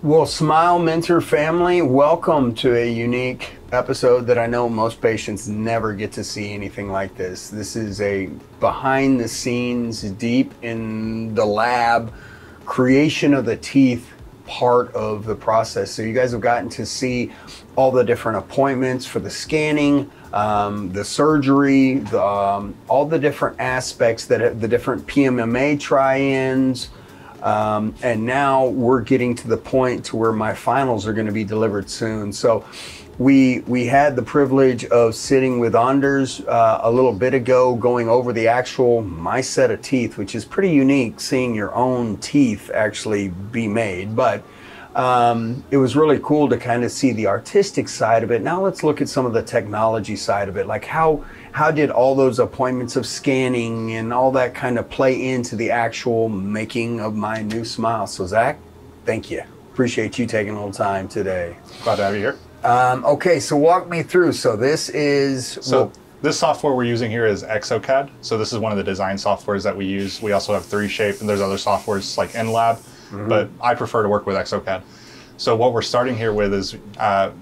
Well, Smile Mentor family, welcome to a unique episode that I know most patients never get to see anything like this. This is a behind the scenes, deep in the lab, creation of the teeth part of the process. So you guys have gotten to see all the different appointments for the scanning, the surgery, all the different aspects, that the different PMMA try-ins. And now we're getting to the point to where my finals are going to be delivered soon. So we had the privilege of sitting with Anders a little bit ago, going over the actual my set of teeth, which is pretty unique, seeing your own teeth actually be made. But it was really cool to kind of see the artistic side of it. Now let's look at some of the technology side of it. Like how did all those appointments of scanning and all that kind of play into the actual making of my new smile? So Zach, thank you. Appreciate you taking a little time today. Glad to have you here. Okay, so walk me through. So this is... This software we're using here is ExoCAD. So this is one of the design softwares that we use. We also have 3Shape, and there's other softwares like InLab, but I prefer to work with ExoCAD. So what we're starting here with is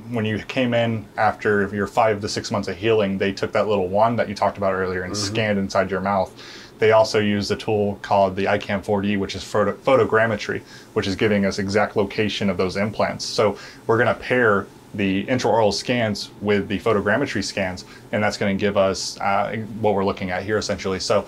when you came in after your 5 to 6 months of healing, they took that little wand that you talked about earlier and scanned inside your mouth. They also used a tool called the iCam 4D, which is photogrammetry, which is giving us exact location of those implants. So we're going to pair the intraoral scans with the photogrammetry scans, and that's going to give us what we're looking at here essentially. So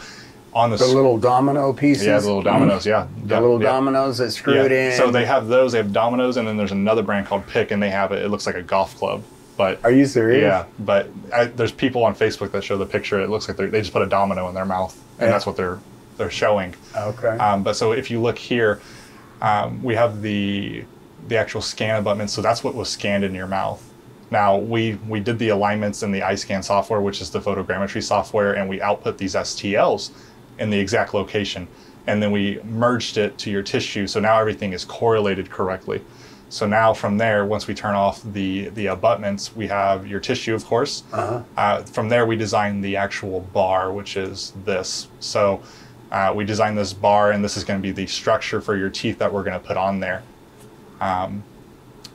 on the little domino pieces? Yeah, the little dominoes, yeah. The little dominoes that screw it in. So they have those, they have dominoes, and then there's another brand called Pick, and they have it looks like a golf club. But are you serious? Yeah, but there's people on Facebook that show the picture. It looks like they just put a domino in their mouth, and that's what they're showing. Okay. But so if you look here, we have the actual scan abutment, so that's what was scanned in your mouth. Now, we did the alignments in the iScan software, which is the photogrammetry software, and we output these STLs in the exact location. And then we merged it to your tissue, so now everything is correlated correctly. So now from there, once we turn off the abutments, we have your tissue, of course. From there, we designed the actual bar, which is this. So we designed this bar, and this is going to be the structure for your teeth that we're going to put on there.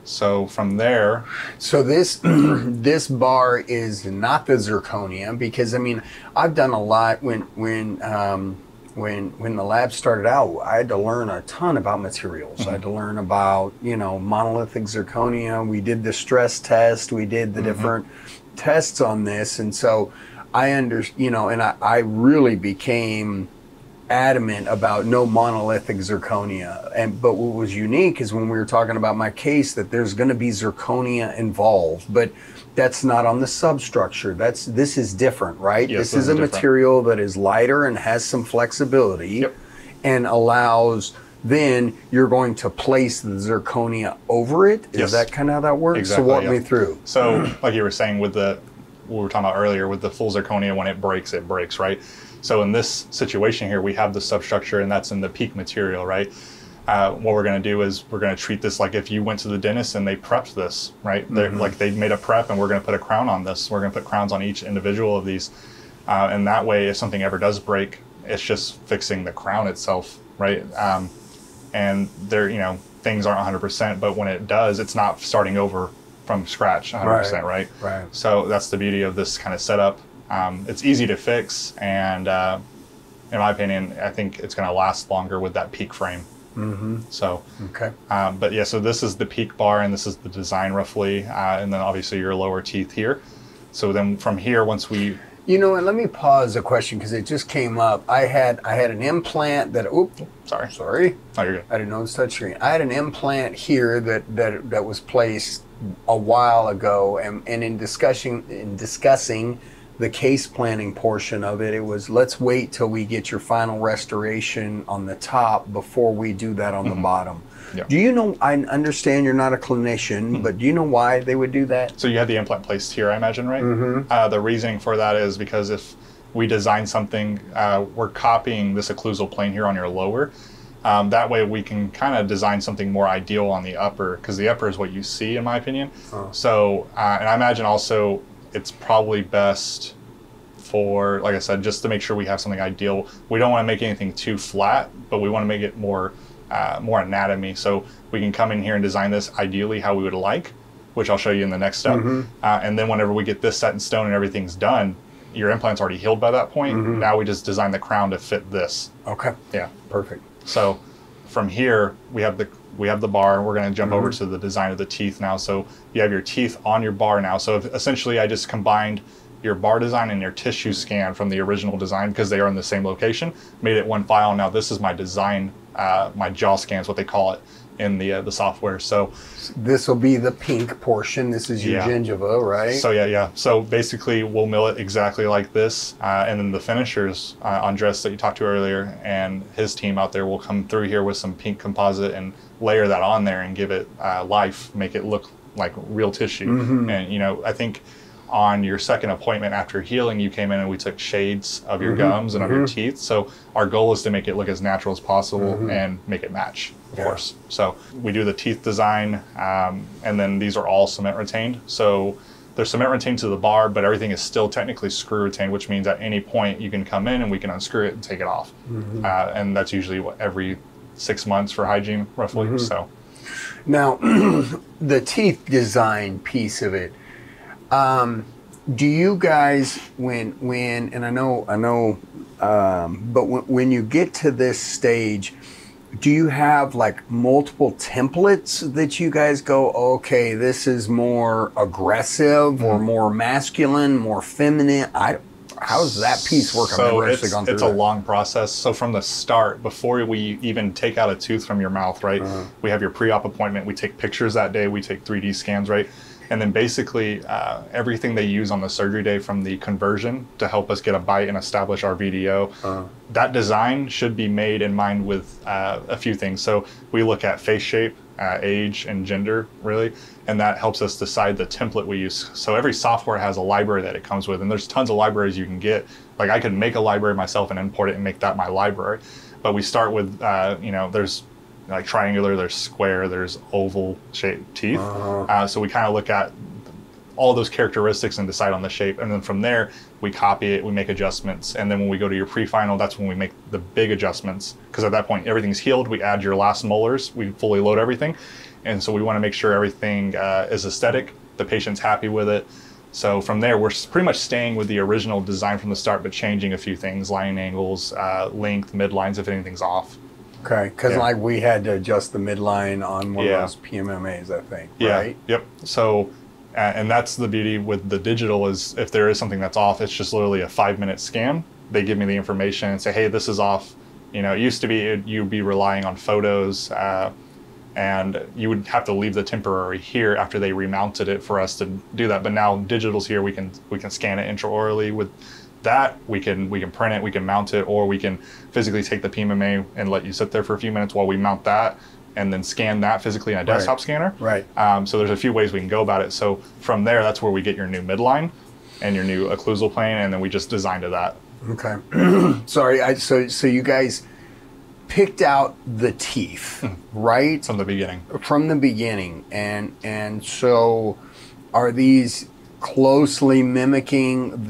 So from there, so this this bar is not the zirconia, because I mean I've done a lot when the lab started out. I had to learn a ton about materials. I had to learn about, you know, monolithic zirconia. We did the stress test. We did the different tests on this, and so I really became adamant about no monolithic zirconia. But what was unique is when we were talking about my case, that there's going to be zirconia involved, but that's not on the substructure. This is different, right? Yes, this is a material that is lighter and has some flexibility, and allows, then you're going to place the zirconia over it. Is that kind of how that works? Exactly, so walk me through. So like you were saying with what we were talking about earlier, with the full zirconia, when it breaks, right? So in this situation here, we have the substructure, and that's in the PEEK material, right? What we're going to do is we're going to treat this like if you went to the dentist and they prepped this, right? Like they made a prep, and we're going to put a crown on this. We're going to put crowns on each individual of these. And that way, if something ever does break, it's just fixing the crown itself, right? And things aren't 100%, but when it does, it's not starting over from scratch 100%, right? Right. So that's the beauty of this kind of setup. It's easy to fix, and in my opinion, I think it's going to last longer with that PEEK frame. So, okay. But yeah, so this is the PEEK bar, and this is the design roughly, and then obviously your lower teeth here. So then from here, once we... You know, and let me pause a question, because it just came up. I had an implant that... Sorry. Oh, you're good. I didn't know it was touchscreen. I had an implant here that was placed a while ago, and in discussing the case planning portion of it, it was, let's wait till we get your final restoration on the top before we do that on the bottom. Yeah. Do you know, I understand you're not a clinician, but do you know why they would do that? So you had the implant placed here, I imagine, right? The reasoning for that is because if we design something, we're copying this occlusal plane here on your lower. That way we can kind of design something more ideal on the upper, because the upper is what you see, in my opinion. So, and I imagine also it's probably best for, like I said, just to make sure we have something ideal. We don't want to make anything too flat, but we want to make it more more anatomy. So we can come in here and design this ideally how we would like, which I'll show you in the next step. And then whenever we get this set in stone and everything's done, your implant's already healed by that point. Now we just design the crown to fit this. Okay. Yeah. Perfect. So from here, we have the bar. We're going to jump over to the design of the teeth now. So you have your teeth on your bar now. So essentially, I just combined your bar design and your tissue scan from the original design because they are in the same location, made it one file. Now this is my design, my jaw scan is what they call it in the software. So this will be the pink portion. This is your gingiva, right? So yeah. So basically we'll mill it exactly like this. And then the finishers, Andres that you talked to earlier and his team out there will come through here with some pink composite and layer that on there and give it life, make it look like real tissue. And, you know, I think on your second appointment after healing, you came in and we took shades of your gums and of your teeth. So our goal is to make it look as natural as possible and make it match, of course. So we do the teeth design, and then these are all cement retained. So they're cement retained to the bar, but everything is still technically screw retained, which means at any point you can come in and we can unscrew it and take it off. And that's usually every 6 months for hygiene, roughly. So now the teeth design piece of it, do you guys, when and I know, but when you get to this stage, do you have like multiple templates that you guys go, okay, this is more aggressive or more masculine, more feminine? How does that piece work? So it's a long process. So from the start, before we even take out a tooth from your mouth, right, we have your pre-op appointment. We take pictures that day. We take 3D scans, right? And then basically everything they use on the surgery day from the conversion to help us get a bite and establish our VDO, that design should be made in mind with a few things. So we look at face shape, age, and gender, really, and that helps us decide the template we use. So every software has a library that it comes with, and there's tons of libraries you can get. Like I could make a library myself and import it and make that my library. But we start with, you know, there's like triangular, there's square, there's oval shaped teeth. So we kind of look at all those characteristics and decide on the shape. And then from there, we copy it, we make adjustments. And then when we go to your pre-final, that's when we make the big adjustments. Because at that point, everything's healed. We add your last molars, we fully load everything. And so we want to make sure everything is aesthetic, the patient's happy with it. So from there, we're pretty much staying with the original design from the start, but changing a few things, line angles, length, midlines, if anything's off. Okay, because like we had to adjust the midline on one of those PMMAs, I think, right? Yep. So, and that's the beauty with the digital is if there is something that's off, it's just literally a 5-minute scan. They give me the information and say, hey, this is off. You know, it used to be you'd be relying on photos and you would have to leave the temporary here after they remounted it for us to do that. But now digital's here, we can scan it intraorally. With that, we can print it, we can mount it, or we can physically take the PMMA and let you sit there for a few minutes while we mount that and then scan that physically in a desktop scanner. Right. So there's a few ways we can go about it. So from there, that's where we get your new midline and your new occlusal plane, and then we just design to that. Okay. Sorry, so you guys picked out the teeth, right? From the beginning. From the beginning. And so are these closely mimicking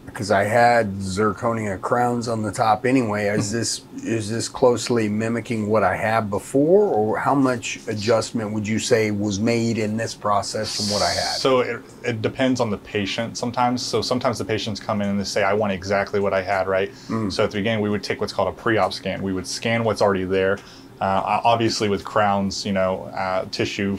because I had zirconia crowns on the top anyway, is this closely mimicking what I had before, or how much adjustment would you say was made in this process from what I had? So it depends on the patient sometimes. So sometimes the patients come in and they say, I want exactly what I had, right? So at the beginning, we would take what's called a pre-op scan. We would scan what's already there. Obviously with crowns, you know, tissue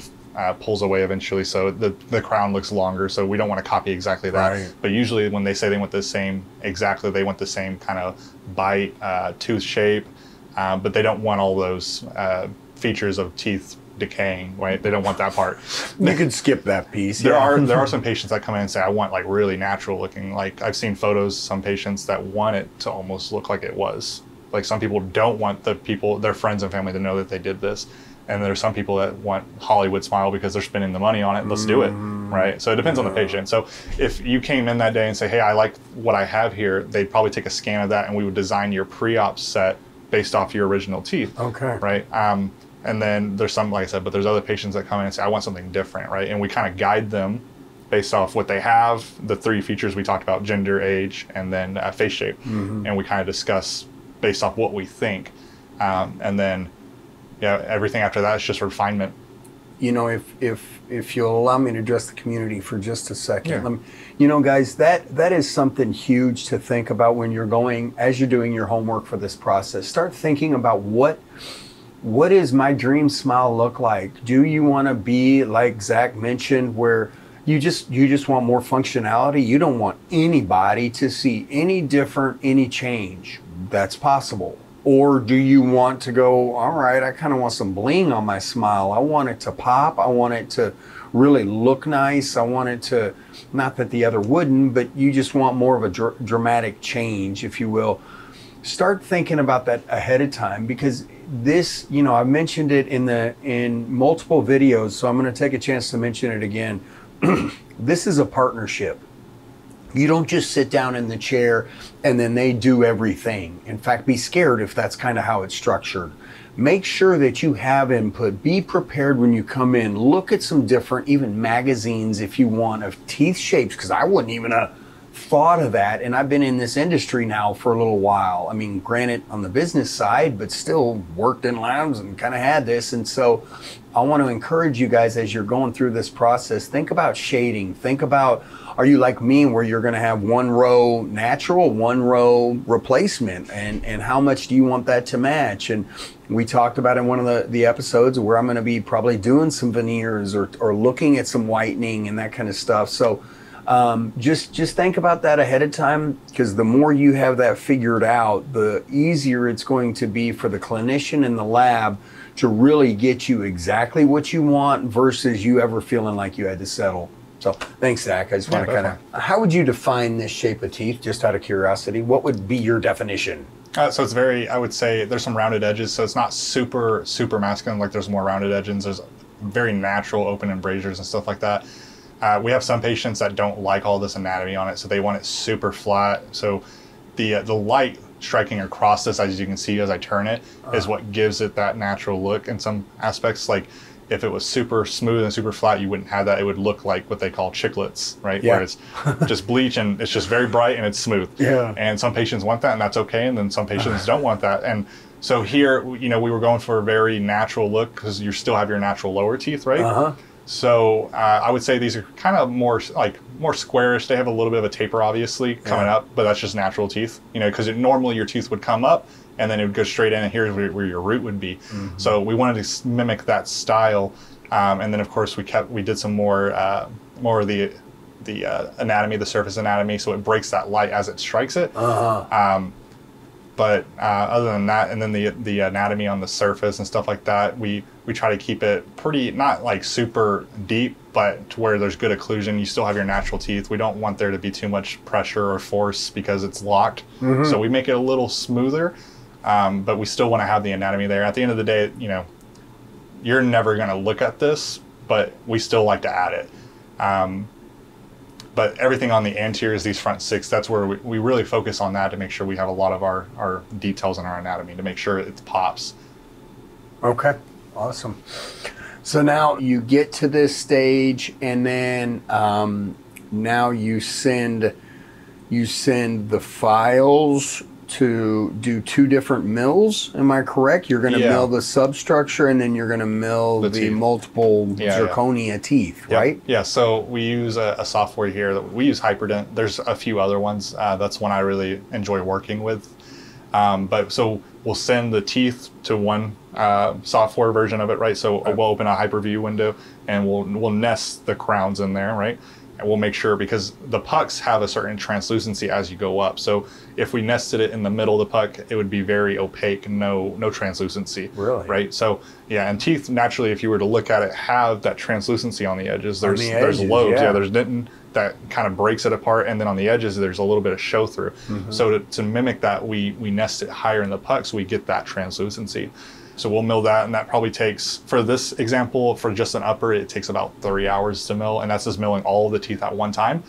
pulls away eventually, so the crown looks longer, so we don't want to copy exactly that. Right. But usually when they say they want the same, they want the same kind of bite, tooth shape, but they don't want all those features of teeth decaying, right? They don't want that part. You could skip that piece. There are some patients that come in and say, I want like really natural looking. Like I've seen photos, some patients that want it to almost look like it was. Like some people don't want their friends and family to know that they did this. And there's some people that want Hollywood smile because they're spending the money on it. Let's do it, right? So it depends on the patient. So if you came in that day and say, hey, I like what I have here, they'd probably take a scan of that and we would design your pre-op set based off your original teeth. Okay. Right? And then there's some, like I said, but there's other patients that come in and say, I want something different, right? And we kind of guide them based off what they have, the 3 features we talked about, gender, age, and then face shape. And we kind of discuss based off what we think. And then yeah, everything after that is just refinement. You know, if you'll allow me to address the community for just a second, Yeah. you know, guys, that is something huge to think about when you're going, as you're doing your homework for this process. Start thinking about what does my dream smile look like? Do you want to be like Zack mentioned, where you just want more functionality? You don't want anybody to see any different, any change. That's possible. Or do you want to go, all right, I kind of want some bling on my smile. I want it to pop. I want it to really look nice. I want it to, not that the other wouldn't, but you just want more of a dramatic change, if you will. Start thinking about that ahead of time, because this, you know, I've mentioned it in multiple videos, so I'm going to take a chance to mention it again. This is a partnership. You don't just sit down in the chair and then they do everything. In fact, be scared if that's kind of how it's structured. Make sure that you have input. Be prepared when you come in. Look at some different, even magazines if you want, of teeth shapes, because I wouldn't even have thought of that. And I've been in this industry now for a little while. I mean, granted on the business side, but still worked in labs and kind of had this. And so I want to encourage you guys, as you're going through this process, think about shading. Think about, are you like me where you're going to have one row natural, one row replacement, and how much do you want that to match? And we talked about in one of the episodes where I'm going to be probably doing some veneers or looking at some whitening and that kind of stuff. So just think about that ahead of time, because the more you have that figured out, the easier it's going to be for the clinician in the lab to really get you exactly what you want versus you ever feeling like you had to settle. So thanks, Zack. I just want to kind of, how would you define this shape of teeth, just out of curiosity? What would be your definition? So it's very, I would say there's some rounded edges, so it's not super masculine, like there's more rounded edges. There's very natural open embrasures and stuff like that. We have some patients that don't like all this anatomy on it, so they want it super flat. So the light striking across this, as you can see as I turn it, is what gives it that natural look in some aspects. Like if it was super smooth and super flat, you wouldn't have that. It would look like what they call chiclets, right? Yeah. Where it's just bleach and it's just very bright and it's smooth. Yeah. And some patients want that, and that's okay. And then some patients don't want that. And so here, you know, we were going for a very natural look because you still have your natural lower teeth, right? So I would say these are kind of more squarish. They have a little bit of a taper, obviously, coming up, but that's just natural teeth, you know, because normally your teeth would come up and then it would go straight in, and here's where your root would be. So we wanted to mimic that style, and then of course we did some more of the anatomy, the surface anatomy, so it breaks that light as it strikes it. But other than that, and then the anatomy on the surface and stuff like that, we try to keep it pretty, not like super deep, but to where there's good occlusion. You still have your natural teeth. We don't want there to be too much pressure or force because it's locked. So we make it a little smoother, but we still want to have the anatomy there. At the end of the day, you know, you're never going to look at this, but we still like to add it. But everything on the anteriors, these front six, that's where we really focus on that to make sure we have a lot of our details in our anatomy to make sure it pops. Okay, awesome. So now you get to this stage, and then now you send the files to do 2 different mills. Am I correct? You're going to mill the substructure, and then you're going to mill the multiple zirconia teeth, right? Yeah. So we use a software here that we use Hyperdent. There's a few other ones. That's one I really enjoy working with. But so we'll send the teeth to one software version of it, right? So we'll open a Hyperview window and we'll nest the crowns in there, right? And we'll make sure, because the pucks have a certain translucency as you go up. So if we nested it in the middle of the puck, it would be very opaque, no translucency. Really? Right? So yeah, and teeth naturally, if you were to look at it, have that translucency on the edges. There's lobes, there's dentin that kind of breaks it apart, and then on the edges there's a little bit of show through. So to mimic that, we nest it higher in the puck so we get that translucency. So we'll mill that, and that probably takes, for this example, for just an upper, it takes about 3 hours to mill, and that's just milling all of the teeth at one time.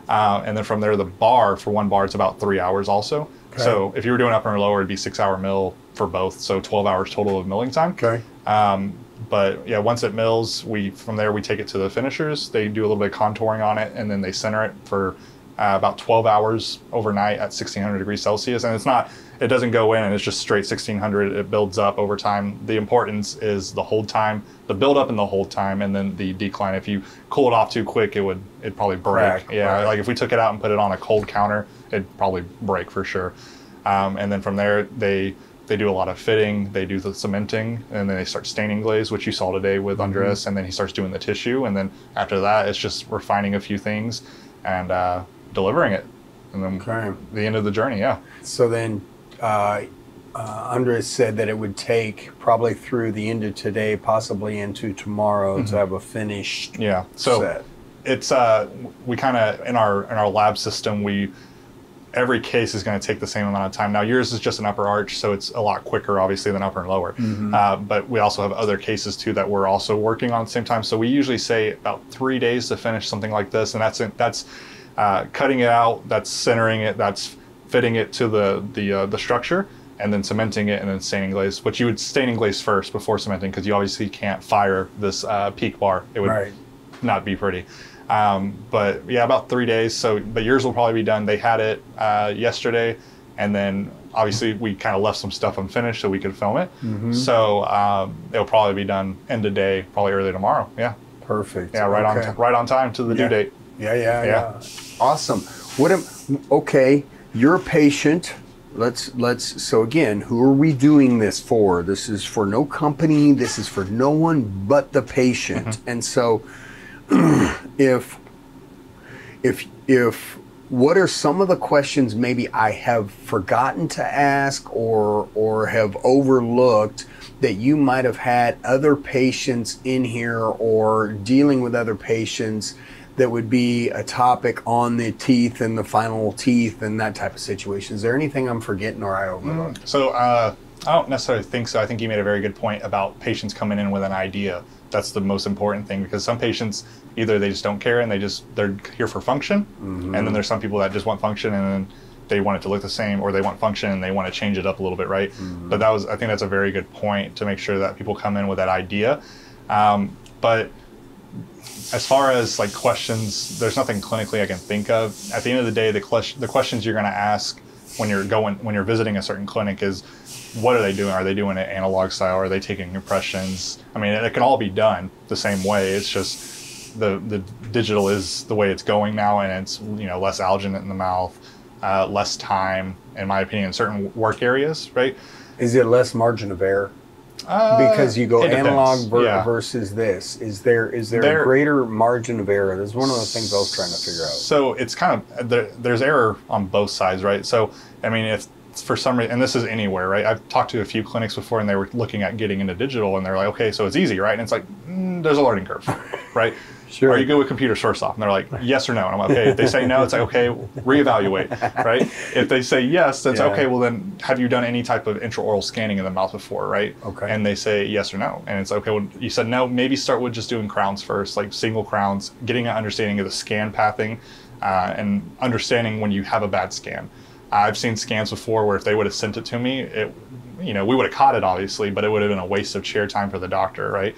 And then from there, the bar, for one bar, it's about 3 hours also. Okay. So if you were doing upper and lower, it'd be 6 hour mill for both, so 12 hours total of milling time. Okay. But yeah, once it mills, from there we take it to the finishers. They do a little bit of contouring on it, and then they center it for about 12 hours overnight at 1600 degrees Celsius. And it doesn't go in and it's just straight 1600. It builds up over time. The importance is the hold time, the build up and the hold time, and then the decline. If you cool it off too quick, it'd probably break. Like if we took it out and put it on a cold counter, it'd probably break for sure. And then from there, they do a lot of fitting, they do the cementing, and then they start staining glaze, which you saw today with Andres, and then he starts doing the tissue, and then after that, it's just refining a few things and delivering it. And then the end of the journey, So then Andres said that it would take probably through the end of today, possibly into tomorrow, to have a finished set. It's we kind of in our lab system, every case is going to take the same amount of time. Now yours is just an upper arch, so it's a lot quicker obviously than upper and lower. But we also have other cases too that we're also working on at the same time. So we usually say about 3 days to finish something like this, and that's cutting it out, that's centering it, that's fitting it to the structure, and then cementing it, and then staining glaze. But you would staining glaze first before cementing, because you obviously can't fire this peak bar. It would not be pretty. But yeah, about 3 days. So, but yours will probably be done. They had it yesterday, and then obviously we kind of left some stuff unfinished so we could film it. So it'll probably be done end of day, probably early tomorrow. Yeah. Perfect. Yeah, right on time to the due date. Yeah. Awesome. Okay, you're a patient. So again, who are we doing this for? This is for no company. This is for no one but the patient. And so if what are some of the questions maybe I have forgotten to ask or have overlooked that you might have had other patients in here or dealing with other patients that would be a topic on the teeth and the final teeth and that type of situation? Is there anything I'm forgetting or I overlooked? So I don't necessarily think so. I think you made a very good point about patients coming in with an idea. That's the most important thing, because some patients, either they just don't care and they're here for function, and then there's some people that just want function and then they want it to look the same, or they want function and they want to change it up a little bit, right? But I think that's a very good point to make sure that people come in with that idea. But as far as like questions, there's nothing clinically I can think of. At the end of the day, the questions you're going to ask when you're visiting a certain clinic is, what are they doing? Are they doing it analog style? Are they taking impressions? I mean, it can all be done the same way. It's just the digital is the way it's going now, and it's less alginate in the mouth, less time, in my opinion, in certain work areas, right? Is it less margin of error? Because you go analog versus this. Is there a greater margin of error? That's one of the things I was trying to figure out. So it's kind of, there's error on both sides, right? So, I mean, if for some reason, and this is anywhere, right? I've talked to a few clinics before and they were looking at getting into digital and they're like, okay, so it's easy, right? And it's like, there's a learning curve, right? Sure. Are you good with computer source off? And they're like, yes or no. And I'm like, okay. If they say no, it's like, okay, reevaluate, right? If they say yes, that's okay. Well, then have you done any type of intraoral scanning in the mouth before, right? Okay. And they say yes or no. And it's okay, well, you said no, maybe start with just doing crowns first, like single crowns, getting an understanding of the scan pathing, and understanding when you have a bad scan. I've seen scans before where if they would have sent it to me, we would have caught it obviously, but it would have been a waste of chair time for the doctor, right?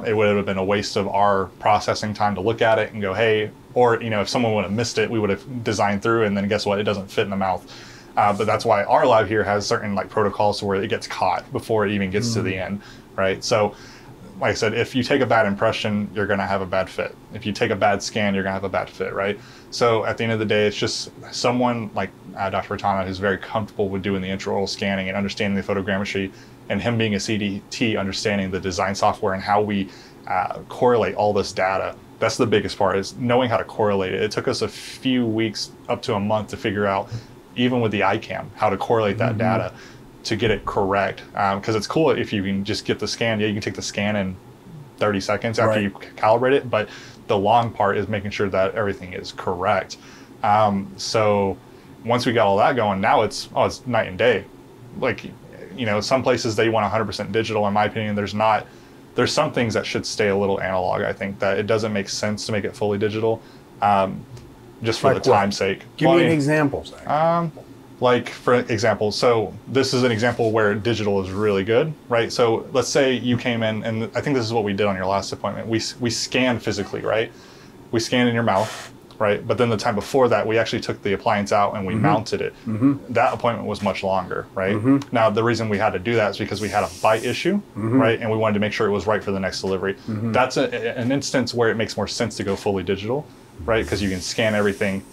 It would have been a waste of our processing time to look at it and go, hey, or if someone would have missed it, we would have designed through, and then guess what? It doesn't fit in the mouth. But that's why our lab here has certain like protocols where it gets caught before it even gets to the end, right? So, like I said, if you take a bad impression, you're going to have a bad fit. If you take a bad scan, you're going to have a bad fit, right? So at the end of the day, it's just someone like Dr. Bertana who's very comfortable with doing the intraoral scanning and understanding the photogrammetry, and him being a CDT, understanding the design software and how we correlate all this data. That's the biggest part, is knowing how to correlate it. It took us a few weeks up to a month to figure out, even with the iCam, how to correlate that data to get it correct. Because it's cool if you can just get the scan. Yeah, you can take the scan in 30 seconds after you calibrate it, but the long part is making sure that everything is correct. So once we got all that going, now it's night and day. Like, some places they want 100% digital. In my opinion, there's some things that should stay a little analog. I think that it doesn't make sense to make it fully digital, just for the time's sake. Give me an example, Zach. Like, for example, so this is an example where digital is really good, right? So let's say you came in, and I think this is what we did on your last appointment. We scanned physically, right? We scanned in your mouth. right? But then the time before that, we actually took the appliance out and we mounted it. That appointment was much longer, right? Now, the reason we had to do that is because we had a bite issue, right? And we wanted to make sure it was right for the next delivery. That's an instance where it makes more sense to go fully digital, right? Because you can scan everything.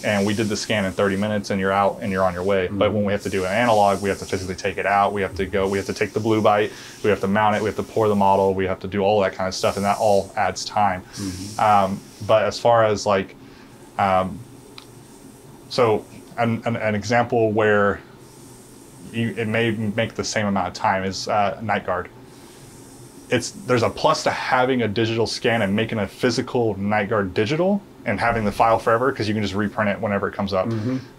And we did the scan in 30 minutes and you're out and you're on your way. But when we have to do an analog, we have to physically take it out. We have to take the blue bite, we have to mount it, we have to pour the model, we have to do all that kind of stuff, and that all adds time. But as far as like, so an example where it may make the same amount of time is night guard. There's a plus to having a digital scan and making a physical night guard digital and having the file forever, because you can just reprint it whenever it comes up.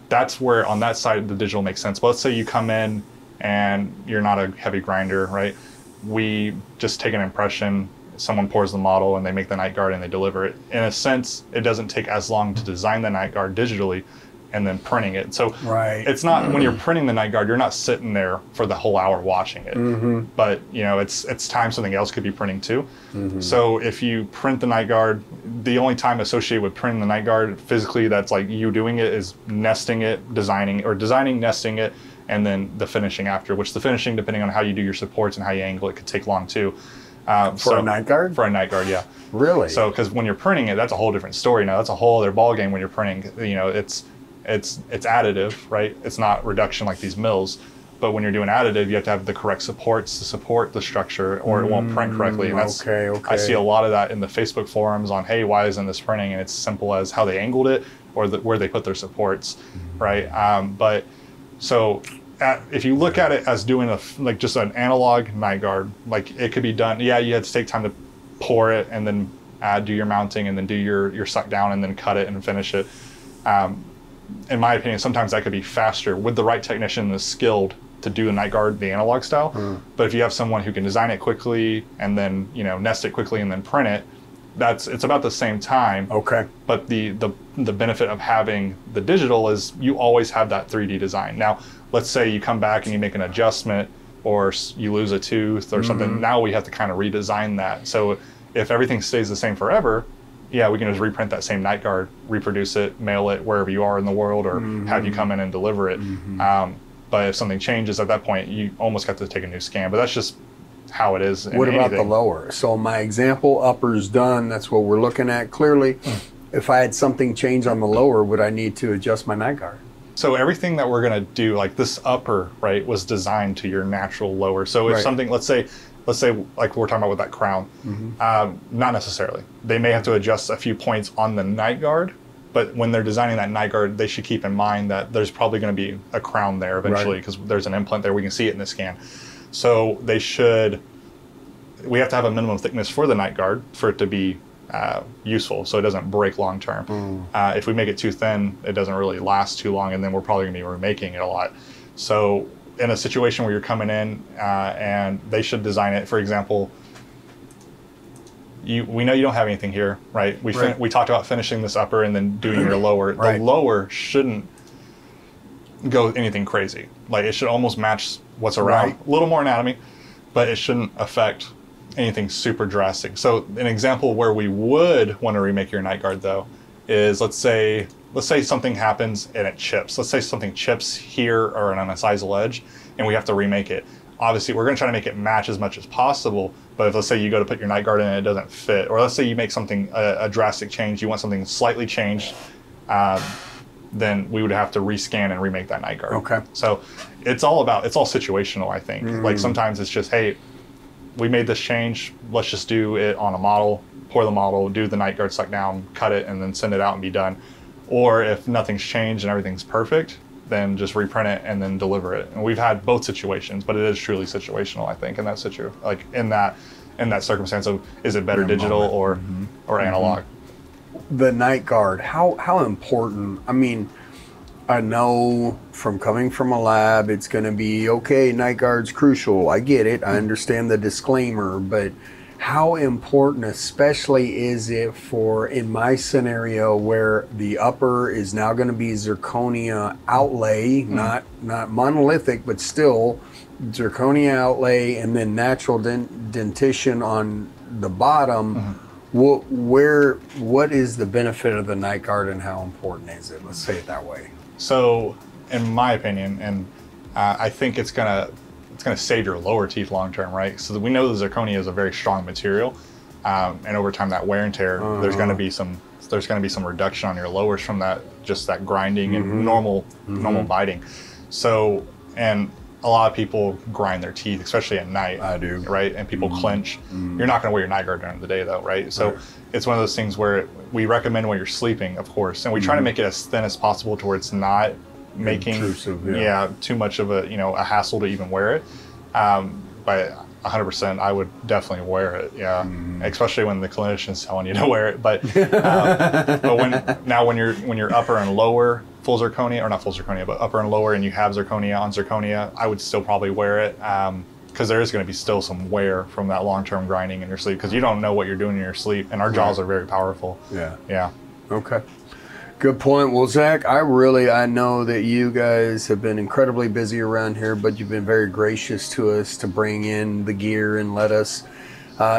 That's where on that side the digital makes sense. But let's say you come in and you're not a heavy grinder, right? We just take an impression, someone pours the model and they make the night guard and they deliver it. In a sense, it doesn't take as long to design the night guard digitally and then printing it. So it's not, when you're printing the night guard, you're not sitting there for the whole hour watching it. But you know, it's time something else could be printing too. So if you print the night guard, the only time associated with printing the night guard physically that's like you doing it is nesting it, designing, nesting it, and then the finishing after, which the finishing, depending on how you do your supports and how you angle it, could take long too. For a night guard? For a night guard, yeah. Really? So, because when you're printing it, that's a whole different story now. That's a whole other ballgame when you're printing. You know, it's additive, right? It's not reduction like these mills. But when you're doing additive, you have to have the correct supports to support the structure, or it won't print correctly. And that's, I see a lot of that in the Facebook forums on, hey, why isn't this printing? And it's simple as how they angled it or where they put their supports, right? But so if you look at it as doing like just an analog night guard, like it could be done. Yeah, you had to take time to pour it and then do your mounting and then do your suck down and then cut it and finish it. In my opinion, sometimes that could be faster with the right technician that's skilled to do the night guard the analog style. But if you have someone who can design it quickly and then, you know, nest it quickly and then print it, it's about the same time. But the benefit of having the digital is you always have that 3D design. Now, let's say you come back and you make an adjustment or you lose a tooth or something. Now we have to kind of redesign that. So if everything stays the same forever, yeah, we can just reprint that same night guard, reproduce it, mail it wherever you are in the world, or have you come in and deliver it. But if something changes at that point, you almost have to take a new scan. But that's just how it is. What about the lower? So my example, upper's done. That's what we're looking at clearly. If I had something change on the lower, would I need to adjust my night guard? So everything that we're going to do, like this upper, right, was designed to your natural lower. So if something, let's say like we're talking about with that crown, not necessarily. They may have to adjust a few points on the night guard, but when they're designing that night guard, they should keep in mind that there's probably going to be a crown there eventually, because there's an implant there. We can see it in the scan. So we have to have a minimum thickness for the night guard for it to be useful, so it doesn't break long term. If we make it too thin, it doesn't really last too long, and then we're probably going to be remaking it a lot. So in a situation where you're coming in and they should design it, for example, we know you don't have anything here, right? We talked about finishing this upper and then doing your lower. The lower shouldn't go anything crazy. Like it should almost match what's around. A little more anatomy, but it shouldn't affect anything super drastic. So an example where we would want to remake your night guard though is let's say something happens and it chips. Let's say something chips here or on a sizal edge and we have to remake it. Obviously, we're going to try to make it match as much as possible, but if let's say you go to put your night guard in and it doesn't fit, or let's say you make something, a drastic change, you want something slightly changed, then we would have to rescan and remake that night guard. So it's all situational, I think. Like sometimes it's just, hey, we made this change, let's just do it on a model, pour the model, do the night guard suck down, cut it, and then send it out and be done. Or if nothing's changed and everything's perfect, then just reprint it and then deliver it. And we've had both situations, but it is truly situational, I think, in that in that circumstance of is it better digital or analog. The night guard, how important? I mean, I know from coming from a lab, it's going to be okay. Night guard's crucial. I get it. I understand the disclaimer, but how important, especially is it for, in my scenario, where the upper is now going to be zirconia outlay, not monolithic, but still zirconia outlay, and then natural dentition on the bottom. What is the benefit of the night guard and how important is it? Let's say it that way. So, in my opinion, and I think it's gonna save your lower teeth long term, right? So we know the zirconia is a very strong material, and over time that wear and tear, there's gonna be some reduction on your lowers from that, just that grinding and normal biting. So, and a lot of people grind their teeth, especially at night. I do. Right? And people clench. You're not going to wear your night guard during the day though, right? So it's one of those things where we recommend when you're sleeping, of course, and we try to make it as thin as possible to where it's not making too much of a hassle to even wear it. But 100%, I would definitely wear it. Yeah, especially when the clinician's telling you to wear it. But when you're upper and lower full zirconia, or not full zirconia, but upper and lower, and you have zirconia on zirconia, I would still probably wear it because there is going to be still some wear from that long-term grinding in your sleep, because you don't know what you're doing in your sleep, and our jaws are very powerful. Yeah. Okay. Good point. Well, Zach, I know that you guys have been incredibly busy around here, but you've been very gracious to us to bring in the gear and let us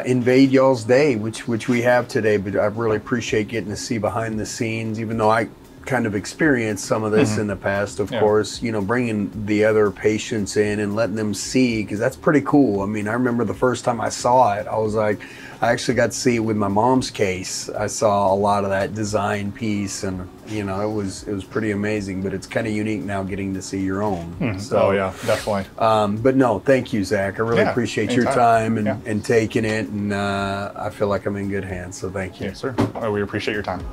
invade y'all's day, which we have today. But I really appreciate getting to see behind the scenes, even though I kind of experienced some of this in the past, of course, bringing the other patients in and letting them see, because that's pretty cool. I mean, I remember the first time I saw it, I was like, I actually got to see it with my mom's case. I saw a lot of that design piece, and it was pretty amazing. But it's kind of unique now getting to see your own. So yeah, definitely. But no, thank you, Zach. I really appreciate your time and, Yeah. and taking it, and I feel like I'm in good hands. So thank you. Yes, sir. We appreciate your time.